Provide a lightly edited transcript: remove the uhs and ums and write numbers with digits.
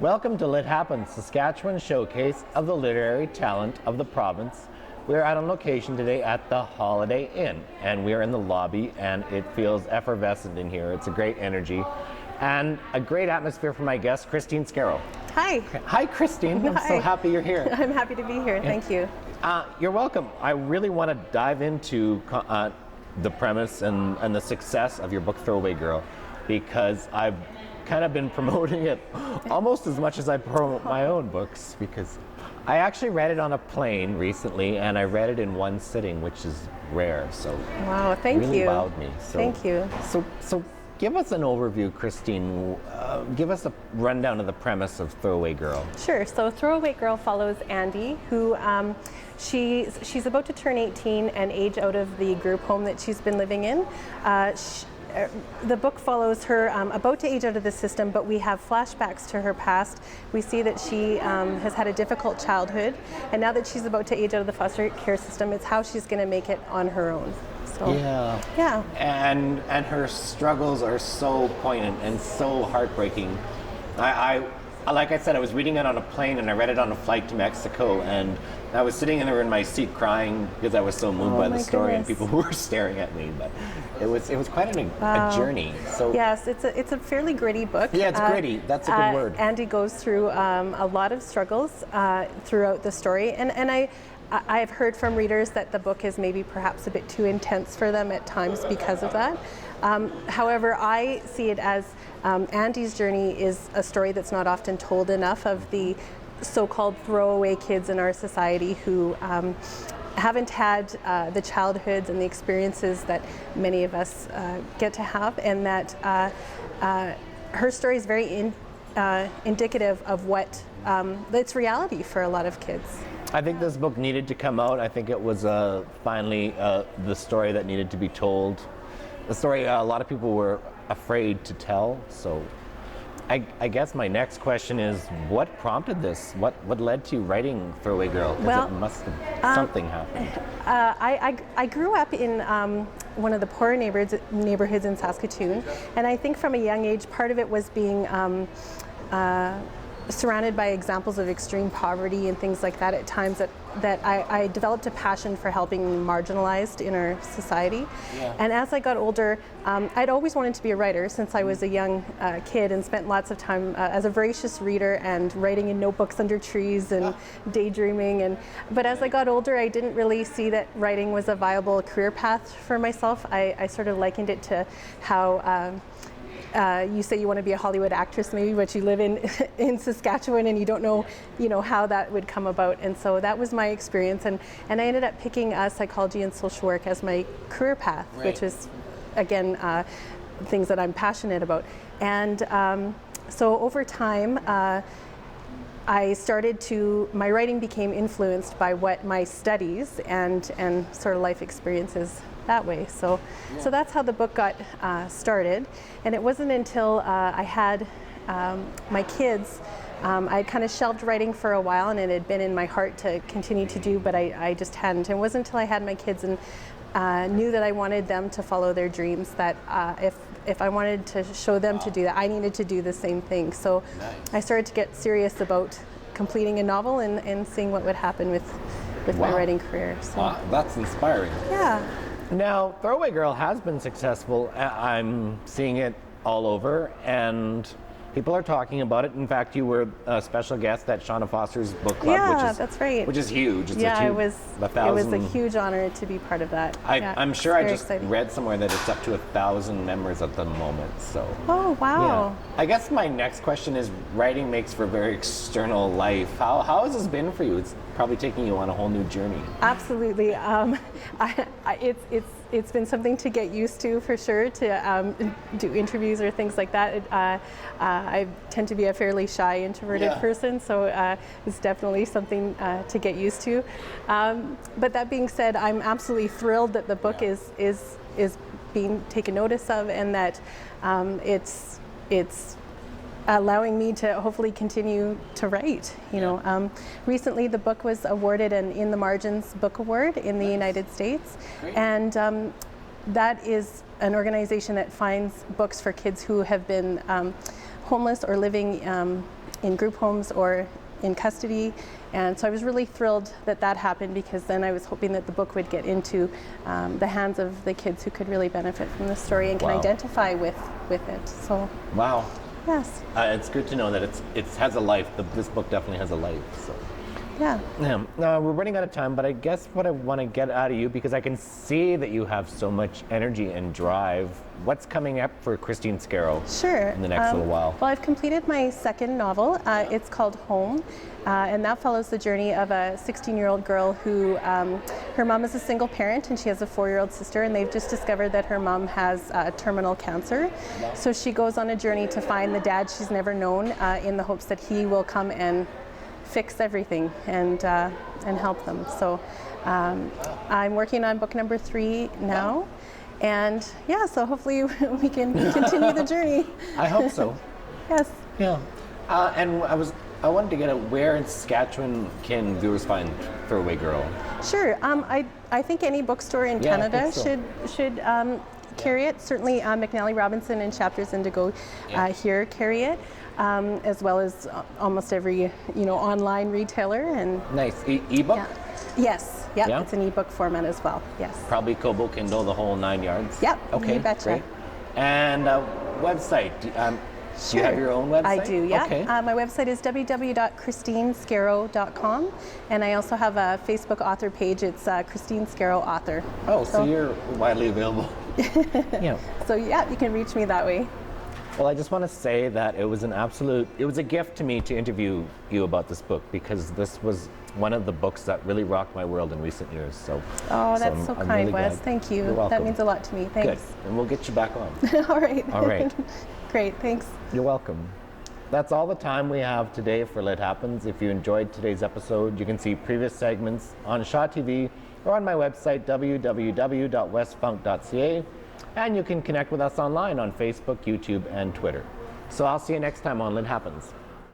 Welcome to Lit Happens, Saskatchewan showcase of the literary talent of the province. We're out on location today at the Holiday Inn, and we're in the lobby, and it feels effervescent in here. It's a great energy, and a great atmosphere for my guest, Kristine Scarrow. Hi. Hi, Kristine. I'm so happy you're here. I'm happy to be here. Thank you. You're welcome. I really want to dive into the premise and the success of your book, Throwaway Girl, because I've kind of been promoting it almost as much as I promote my own books, because I actually read it on a plane recently, and I read it in one sitting, which is rare. So wow, thank really you. Wowed me. So, thank you. So give us an overview, Kristine. Give us a rundown of the premise of Throwaway Girl. Sure. So Throwaway Girl follows Andy, who she's about to turn 18 and age out of the group home that she's been living in. The book follows her about to age out of the system, but we have flashbacks to her past. We see that she has had a difficult childhood, and now that she's about to age out of the foster care system, it's how she's going to make it on her own. So, yeah. And her struggles are so poignant and so heartbreaking. Like I said, I was reading it on a plane, and I read it on a flight to Mexico, and I was sitting there in my seat crying because I was so moved by the story, and people were staring at me. But it was quite a journey. So yes, it's a fairly gritty book. Yeah, it's gritty. That's a good word. Andy goes through a lot of struggles throughout the story, and I've heard from readers that the book is maybe perhaps a bit too intense for them at times because of that. However, I see it as Andy's journey is a story that's not often told enough, of the so-called throwaway kids in our society who haven't had the childhoods and the experiences that many of us get to have, and that her story is very indicative of what it's reality for a lot of kids. I think this book needed to come out. I think it was finally the story that needed to be told. The story a lot of people were afraid to tell. So I guess my next question is, what prompted this? What led to writing Throwaway Girl? Because it must have something happened. I grew up in one of the poorer neighborhoods in Saskatoon, and I think from a young age, part of it was being surrounded by examples of extreme poverty and things like that at times, that I developed a passion for helping marginalized in our society. Yeah. And as I got older, I'd always wanted to be a writer since I was a young kid, and spent lots of time as a voracious reader and writing in notebooks under trees and daydreaming. But as I got older, I didn't really see that writing was a viable career path for myself. I sort of likened it to how you say you want to be a Hollywood actress maybe, but you live in Saskatchewan, and you don't know, how that would come about. And so that was my experience, and I ended up picking psychology and social work as my career path, right, which is, again, things that I'm passionate about. And so over time, my writing became influenced by what my studies and sort of life experiences that way. So that's how the book got started. And it wasn't until I had my kids, I kind of shelved writing for a while, and it had been in my heart to continue to do, but I just hadn't. It wasn't until I had my kids and knew that I wanted them to follow their dreams, that if I wanted to show them to do that, I needed to do the same thing. So nice. I started to get serious about completing a novel and seeing what would happen with my writing career. So. Wow, that's inspiring. Yeah. Now, Throwaway Girl has been successful. I'm seeing it all over, and people are talking about it. In fact, you were a special guest at Shaw Foster's book club, that's right. Which is huge. It's it was a huge honor to be part of that. I'm sure I just read somewhere that it's up to 1,000 members at the moment. So. Oh wow! Yeah. I guess my next question is: writing makes for a very external life. How has this been for you? It's probably taking you on a whole new journey. Absolutely. It's been something to get used to, for sure, to do interviews or things like that. I tend to be a fairly shy, introverted person, so it's definitely something to get used to. But that being said, I'm absolutely thrilled that the book is being taken notice of, and that it's allowing me to hopefully continue to write. Recently the book was awarded an In the Margins Book Award in the United States. Great. And that is an organization that finds books for kids who have been homeless or living in group homes or in custody. And so I was really thrilled that that happened, because then I was hoping that the book would get into the hands of the kids who could really benefit from the story and can identify with it. So wow. Yes. It's good to know that it has a life. This book definitely has a life. So. Yeah. Now, we're running out of time, but I guess what I want to get out of you, because I can see that you have so much energy and drive. What's coming up for Kristine Scarrow in the next little while? Well, I've completed my second novel. It's called Home, and that follows the journey of a 16-year-old girl who, her mom is a single parent, and she has a 4-year-old sister, and they've just discovered that her mom has terminal cancer. Wow. So she goes on a journey to find the dad she's never known, in the hopes that he will come and fix everything and help them. So I'm working on book number 3 now, and yeah, so hopefully we can continue the journey. I hope so. Yes. Yeah. And I wanted to get at where in Saskatchewan can viewers find Throwaway Girl? Sure. I think any bookstore in Canada should carry it. Certainly McNally Robinson and Chapters Indigo here carry it. As well as almost every online retailer. And nice. Ebook? Yeah. Yes. Yep. Yeah. It's an ebook format as well. Yes. Probably Kobo, Kindle, the whole 9 yards. Yep. Okay. You betcha. Great. And website. Do you have your own website? I do. Yeah. Okay. My website is www.kristinescarrow.com, and I also have a Facebook author page. It's Kristine Scarrow Author. Oh, so you're widely available. Yeah. So yeah, you can reach me that way. Well, I just want to say that it was a gift to me to interview you about this book, because this was one of the books that really rocked my world in recent years. So. Oh, that's so kind, really Wes. Thank you. You're welcome. That means a lot to me. Thanks. Good. And we'll get you back on. All right. All right. Great. Thanks. You're welcome. That's all the time we have today for Lit Happens. If you enjoyed today's episode, you can see previous segments on Shaw TV or on my website, www.westfunk.ca. And you can connect with us online on Facebook, YouTube, and Twitter. So I'll see you next time on Lit Happens.